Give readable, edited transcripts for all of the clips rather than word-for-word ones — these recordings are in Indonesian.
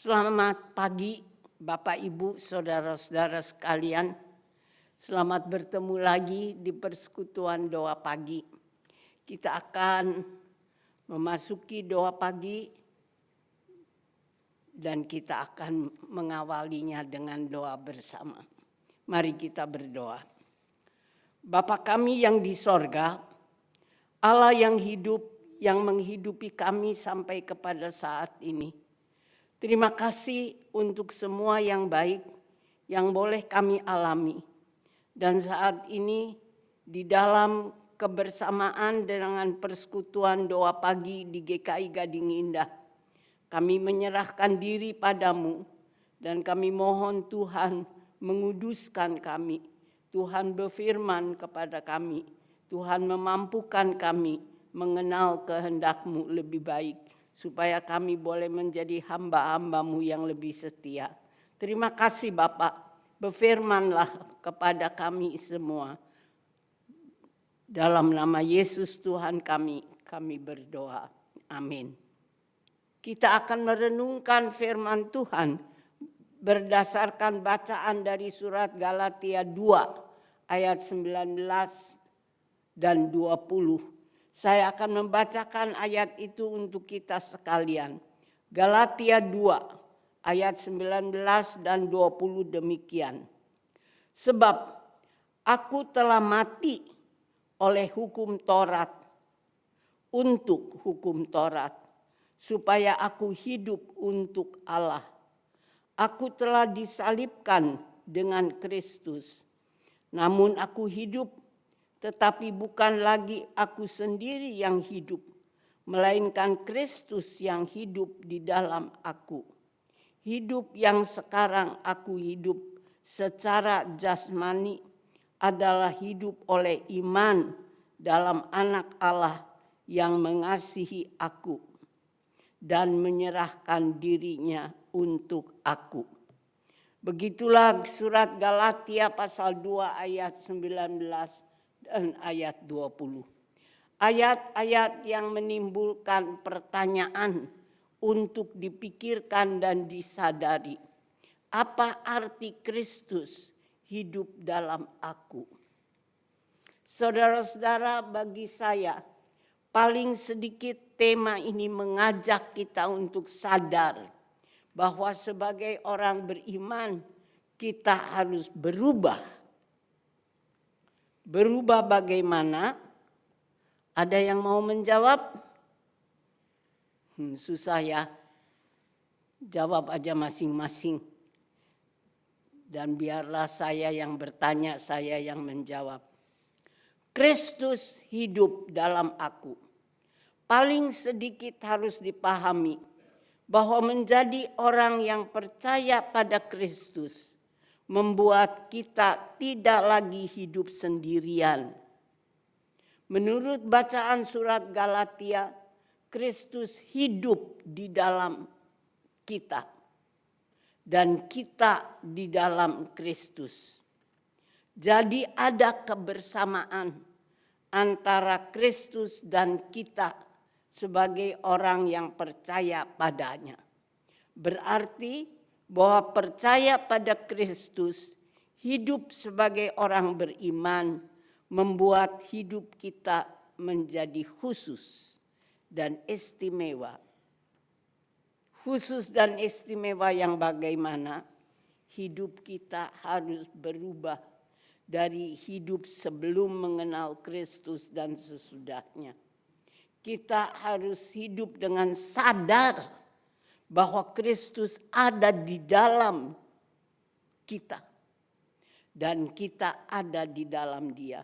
Selamat pagi Bapak Ibu, saudara-saudara sekalian. Selamat bertemu lagi di persekutuan doa pagi. Kita akan memasuki doa pagi dan kita akan mengawalinya dengan doa bersama. Mari kita berdoa. Bapa kami yang di sorga, Allah yang hidup, yang menghidupi kami sampai kepada saat ini. Terima kasih untuk semua yang baik yang boleh kami alami. Dan saat ini di dalam kebersamaan dengan persekutuan doa pagi di GKI Gading Indah, kami menyerahkan diri padamu dan kami mohon Tuhan menguduskan kami. Tuhan berfirman kepada kami, Tuhan memampukan kami mengenal kehendak-Mu lebih baik, supaya kami boleh menjadi hamba-hamba-Mu yang lebih setia. Terima kasih Bapak, berfirmanlah kepada kami semua. Dalam nama Yesus Tuhan kami berdoa. Amin. Kita akan merenungkan firman Tuhan berdasarkan bacaan dari surat Galatia 2 ayat 19 dan 20. Saya akan membacakan ayat itu untuk kita sekalian. Galatia 2 ayat 19 dan 20 demikian. Sebab aku telah mati oleh hukum Taurat untuk hukum Taurat, supaya aku hidup untuk Allah. Aku telah disalibkan dengan Kristus, namun aku hidup, tetapi bukan lagi aku sendiri yang hidup, melainkan Kristus yang hidup di dalam aku. Hidup yang sekarang aku hidup secara jasmani adalah hidup oleh iman dalam Anak Allah yang mengasihi aku dan menyerahkan dirinya untuk aku. Begitulah surat Galatia pasal 2 ayat 19 dan ayat 20. Ayat-ayat yang menimbulkan pertanyaan untuk dipikirkan dan disadari. Apa arti Kristus hidup dalam aku? Saudara-saudara, bagi saya paling sedikit tema ini mengajak kita untuk sadar bahwa sebagai orang beriman kita harus berubah. Berubah bagaimana? Ada yang mau menjawab? Susah ya. Jawab aja masing-masing. Dan biarlah saya yang bertanya, saya yang menjawab. Kristus hidup dalam aku. Paling sedikit harus dipahami bahwa menjadi orang yang percaya pada Kristus membuat kita tidak lagi hidup sendirian. Menurut bacaan surat Galatia, Kristus hidup di dalam kita dan kita di dalam Kristus. Jadi ada kebersamaan antara Kristus dan kita sebagai orang yang percaya padanya. Berarti bahwa percaya pada Kristus, hidup sebagai orang beriman, membuat hidup kita menjadi khusus dan istimewa. Khusus dan istimewa yang bagaimana? Hidup kita harus berubah dari hidup sebelum mengenal Kristus dan sesudahnya. Kita harus hidup dengan sadar bahwa Kristus ada di dalam kita dan kita ada di dalam Dia.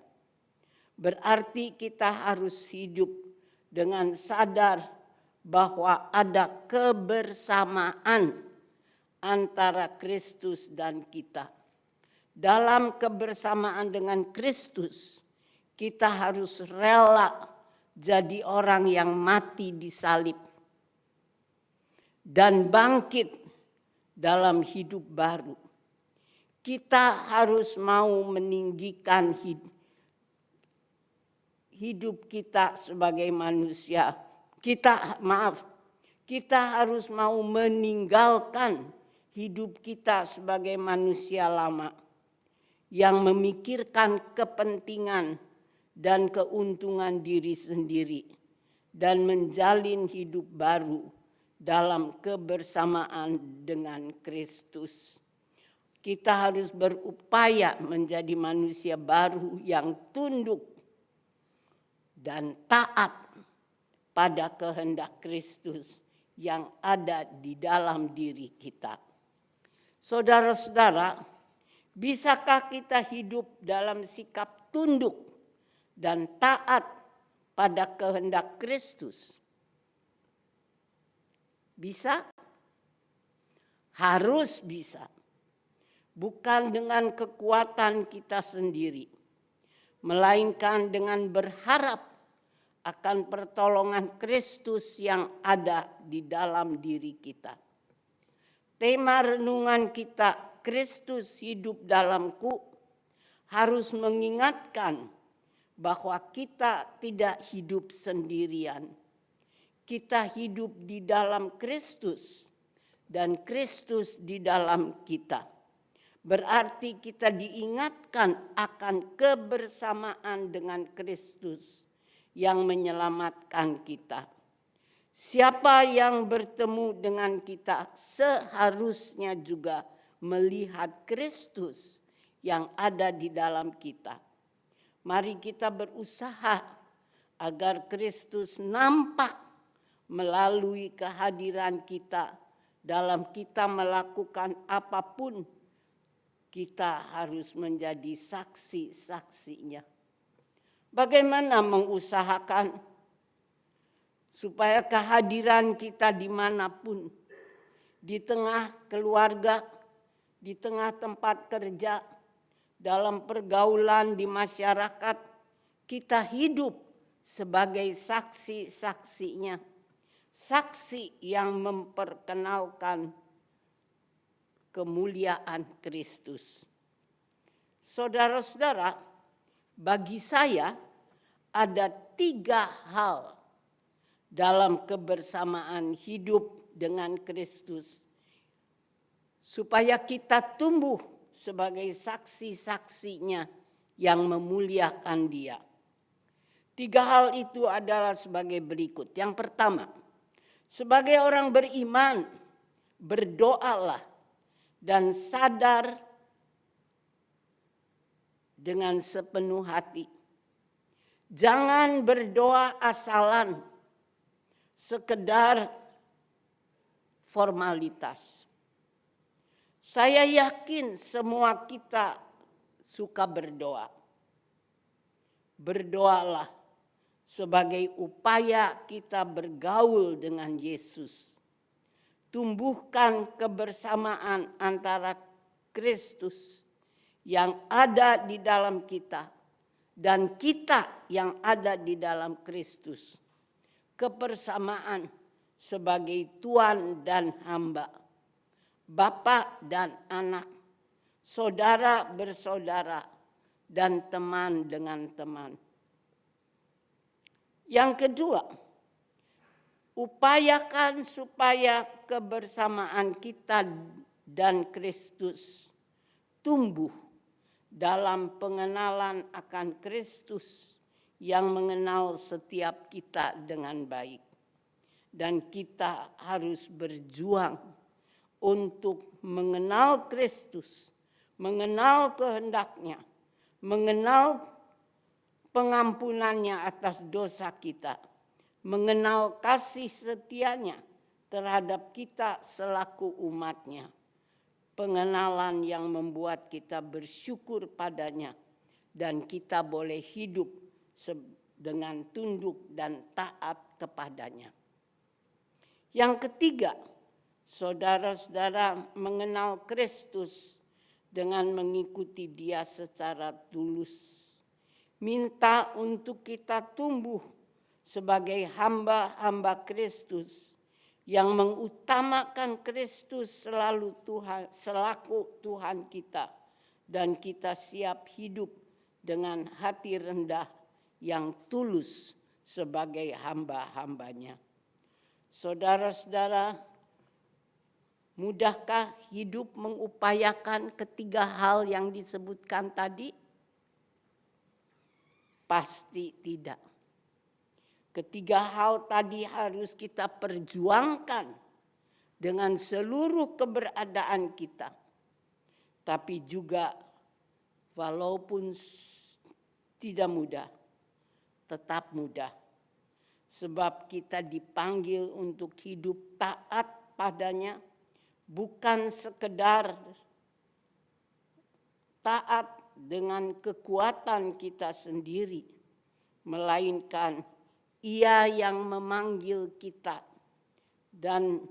Berarti kita harus hidup dengan sadar bahwa ada kebersamaan antara Kristus dan kita. Dalam kebersamaan dengan Kristus, kita harus rela jadi orang yang mati di salib dan bangkit dalam hidup baru. Kita harus mau meninggikan hidup kita sebagai manusia. Kita harus mau meninggalkan hidup kita sebagai manusia lama yang memikirkan kepentingan dan keuntungan diri sendiri dan menjalin hidup baru dalam kebersamaan dengan Kristus. Kita harus berupaya menjadi manusia baru yang tunduk dan taat pada kehendak Kristus yang ada di dalam diri kita. Saudara-saudara, bisakah kita hidup dalam sikap tunduk dan taat pada kehendak Kristus? Bisa? Harus bisa. Bukan dengan kekuatan kita sendiri, melainkan dengan berharap akan pertolongan Kristus yang ada di dalam diri kita. Tema renungan kita, Kristus hidup dalamku, harus mengingatkan bahwa kita tidak hidup sendirian. Kita hidup di dalam Kristus dan Kristus di dalam kita. Berarti kita diingatkan akan kebersamaan dengan Kristus yang menyelamatkan kita. Siapa yang bertemu dengan kita seharusnya juga melihat Kristus yang ada di dalam kita. Mari kita berusaha agar Kristus nampak melalui kehadiran kita dalam kita melakukan apapun. Kita harus menjadi saksi-saksinya. Bagaimana mengusahakan supaya kehadiran kita dimanapun, di tengah keluarga, di tengah tempat kerja, dalam pergaulan di masyarakat, kita hidup sebagai saksi-saksinya, saksi yang memperkenalkan kemuliaan Kristus. Saudara-saudara, bagi saya ada 3 hal dalam kebersamaan hidup dengan Kristus supaya kita tumbuh sebagai saksi-saksinya yang memuliakan Dia. 3 hal itu adalah sebagai berikut. Yang pertama, sebagai orang beriman, berdoalah dan sadar dengan sepenuh hati. Jangan berdoa asalan, sekedar formalitas. Saya yakin semua kita suka berdoa. Berdoalah sebagai upaya kita bergaul dengan Yesus. Tumbuhkan kebersamaan antara Kristus yang ada di dalam kita dan kita yang ada di dalam Kristus. Kebersamaan sebagai tuan dan hamba, bapa dan anak, saudara bersaudara, dan teman dengan teman. Yang kedua, upayakan supaya kebersamaan kita dan Kristus tumbuh dalam pengenalan akan Kristus yang mengenal setiap kita dengan baik. Dan kita harus berjuang untuk mengenal Kristus, mengenal kehendaknya, mengenal pengampunannya atas dosa kita, mengenal kasih setianya terhadap kita selaku umatnya. Pengenalan yang membuat kita bersyukur padanya dan kita boleh hidup dengan tunduk dan taat kepadanya. Yang ketiga, saudara-saudara mengenal Kristus dengan mengikuti Dia secara tulus. Minta untuk kita tumbuh sebagai hamba-hamba Kristus yang mengutamakan Kristus selaku Tuhan kita, dan kita siap hidup dengan hati rendah yang tulus sebagai hamba-hambanya. Saudara-saudara, mudahkah hidup mengupayakan ketiga hal yang disebutkan tadi? Pasti tidak. Ketiga hal tadi harus kita perjuangkan dengan seluruh keberadaan kita. Tapi juga walaupun tidak mudah, tetap mudah. Sebab kita dipanggil untuk hidup taat padanya, bukan sekedar taat dengan kekuatan kita sendiri, melainkan Ia yang memanggil kita dan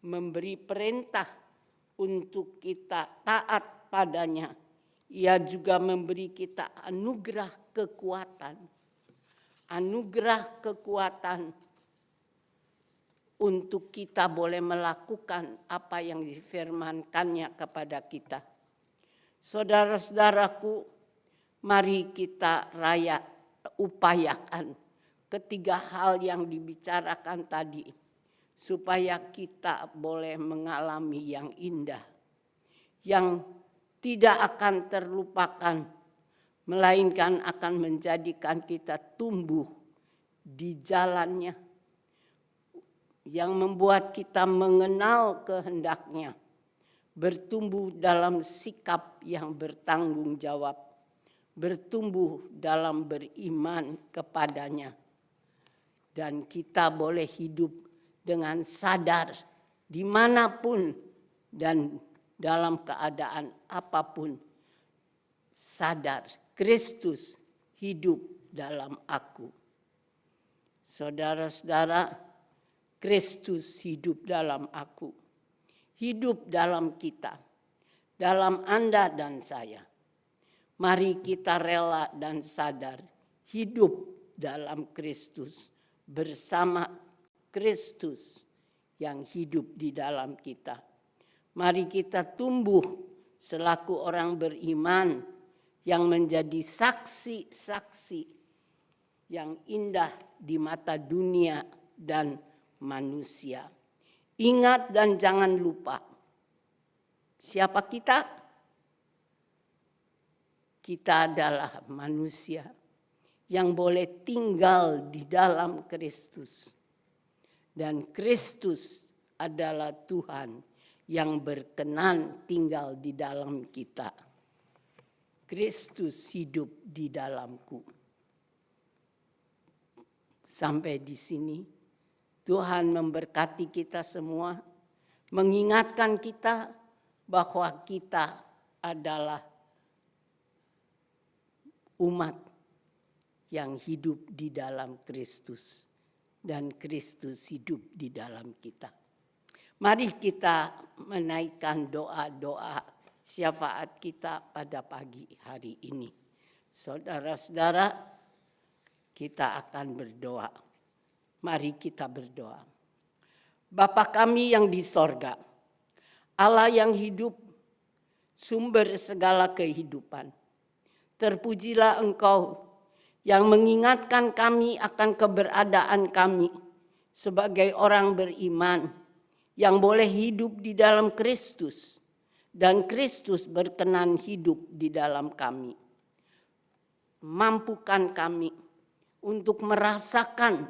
memberi perintah untuk kita taat padanya. Ia juga memberi kita anugerah kekuatan. Anugerah kekuatan untuk kita boleh melakukan apa yang difirmankannya kepada kita. Saudara-saudaraku, mari kita upayakan ketiga hal yang dibicarakan tadi, supaya kita boleh mengalami yang indah, yang tidak akan terlupakan, melainkan akan menjadikan kita tumbuh di jalannya, yang membuat kita mengenal kehendaknya, bertumbuh dalam sikap yang bertanggung jawab, bertumbuh dalam beriman kepadanya. Dan kita boleh hidup dengan sadar dimanapun dan dalam keadaan apapun. Sadar Kristus hidup dalam aku. Saudara-saudara, Kristus hidup dalam aku. Hidup dalam kita, dalam Anda dan saya. Mari kita rela dan sadar hidup dalam Kristus, bersama Kristus yang hidup di dalam kita. Mari kita tumbuh selaku orang beriman yang menjadi saksi-saksi yang indah di mata dunia dan manusia. Ingat dan jangan lupa, siapa kita? Kita adalah manusia yang boleh tinggal di dalam Kristus. Dan Kristus adalah Tuhan yang berkenan tinggal di dalam kita. Kristus hidup di dalamku. Sampai di sini Tuhan memberkati kita semua, mengingatkan kita bahwa kita adalah umat yang hidup di dalam Kristus dan Kristus hidup di dalam kita. Mari kita menaikkan doa-doa syafaat kita pada pagi hari ini. Saudara-saudara, kita akan berdoa. Mari kita berdoa. Bapa kami yang di sorga, Allah yang hidup, sumber segala kehidupan. Terpujilah Engkau yang mengingatkan kami akan keberadaan kami sebagai orang beriman yang boleh hidup di dalam Kristus dan Kristus berkenan hidup di dalam kami. Mampukan kami untuk merasakan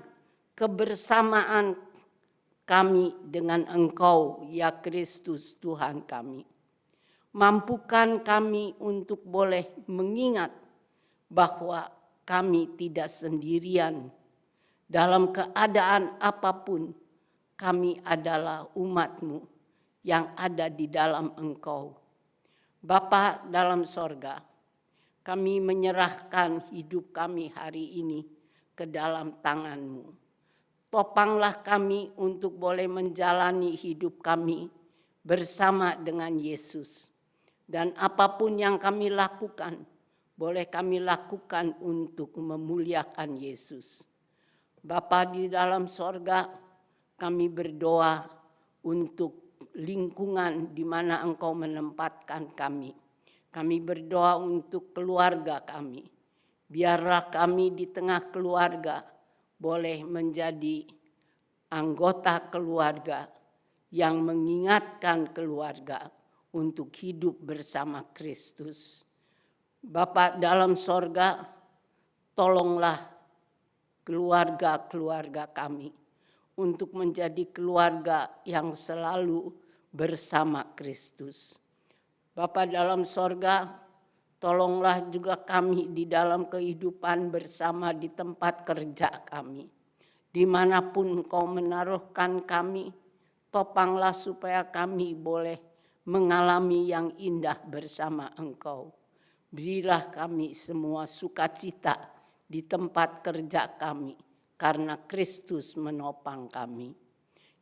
kebersamaan kami dengan Engkau, ya Kristus Tuhan kami. Mampukan kami untuk boleh mengingat bahwa kami tidak sendirian. Dalam keadaan apapun, kami adalah umat-Mu yang ada di dalam Engkau. Bapa dalam sorga, kami menyerahkan hidup kami hari ini ke dalam tangan-Mu. Topanglah kami untuk boleh menjalani hidup kami bersama dengan Yesus. Dan apapun yang kami lakukan, boleh kami lakukan untuk memuliakan Yesus. Bapa di dalam sorga, kami berdoa untuk lingkungan di mana Engkau menempatkan kami. Kami berdoa untuk keluarga kami. Biarlah kami di tengah keluarga boleh menjadi anggota keluarga yang mengingatkan keluarga untuk hidup bersama Kristus. Bapa dalam sorga, tolonglah keluarga-keluarga kami untuk menjadi keluarga yang selalu bersama Kristus. Bapa dalam sorga, tolonglah juga kami di dalam kehidupan bersama di tempat kerja kami. Dimanapun Engkau menaruhkan kami, topanglah supaya kami boleh mengalami yang indah bersama Engkau. Berilah kami semua sukacita di tempat kerja kami, karena Kristus menopang kami.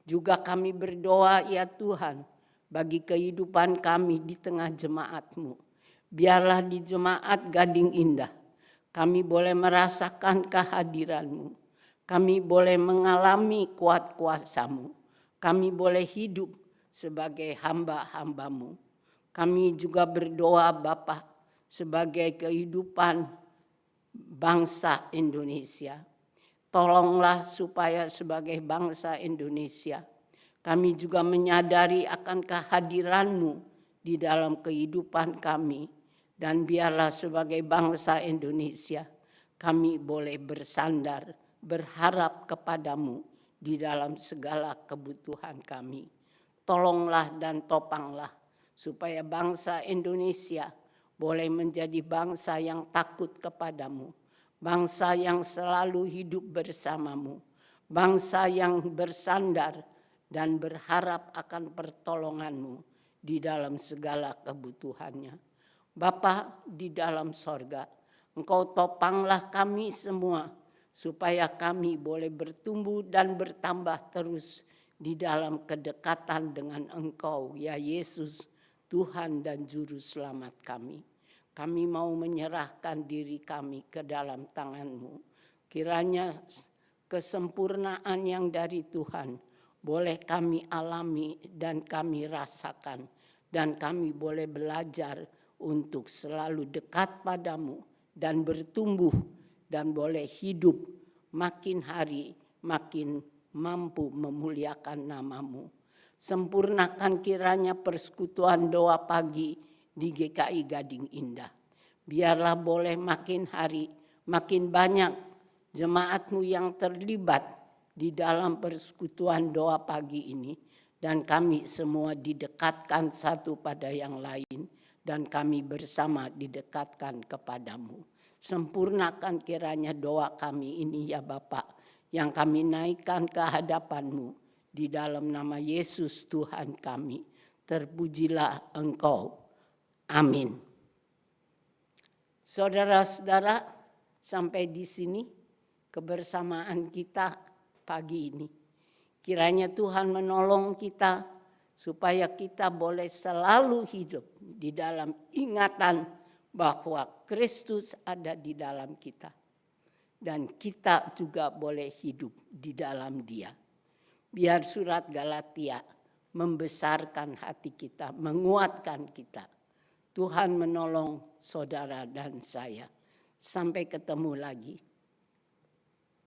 Juga kami berdoa ya Tuhan, bagi kehidupan kami di tengah jemaat-Mu. Biarlah di jemaat Gading Indah, kami boleh merasakan kehadiran-Mu. Kami boleh mengalami kuat kuasa-Mu. Kami boleh hidup sebagai hamba-hamba-Mu. Kami juga berdoa Bapa, sebagai kehidupan bangsa Indonesia. Tolonglah supaya sebagai bangsa Indonesia, kami juga menyadari akan kehadiran-Mu di dalam kehidupan kami. Dan biarlah sebagai bangsa Indonesia, kami boleh bersandar, berharap kepadamu di dalam segala kebutuhan kami. Tolonglah dan topanglah supaya bangsa Indonesia boleh menjadi bangsa yang takut kepadamu, bangsa yang selalu hidup bersamamu, bangsa yang bersandar dan berharap akan pertolonganmu di dalam segala kebutuhannya. Bapa di dalam sorga, Engkau topanglah kami semua supaya kami boleh bertumbuh dan bertambah terus di dalam kedekatan dengan Engkau, ya Yesus, Tuhan dan Juru Selamat kami. Kami mau menyerahkan diri kami ke dalam tangan-Mu. Kiranya kesempurnaan yang dari Tuhan boleh kami alami dan kami rasakan. Dan kami boleh belajar untuk selalu dekat padamu dan bertumbuh dan boleh hidup makin hari makin mampu memuliakan nama-Mu. Sempurnakan kiranya persekutuan doa pagi di GKI Gading Indah. Biarlah boleh makin hari makin banyak jemaat-Mu yang terlibat di dalam persekutuan doa pagi ini. Dan kami semua didekatkan satu pada yang lain. Dan kami bersama didekatkan kepadamu. Sempurnakan kiranya doa kami ini ya Bapa, yang kami naikkan ke hadapan-Mu di dalam nama Yesus Tuhan kami. Terpujilah Engkau. Amin. Saudara-saudara, sampai di sini kebersamaan kita pagi ini. Kiranya Tuhan menolong kita supaya kita boleh selalu hidup di dalam ingatan bahwa Kristus ada di dalam kita. Dan kita juga boleh hidup di dalam Dia. Biar surat Galatia membesarkan hati kita, menguatkan kita. Tuhan menolong saudara dan saya. Sampai ketemu lagi.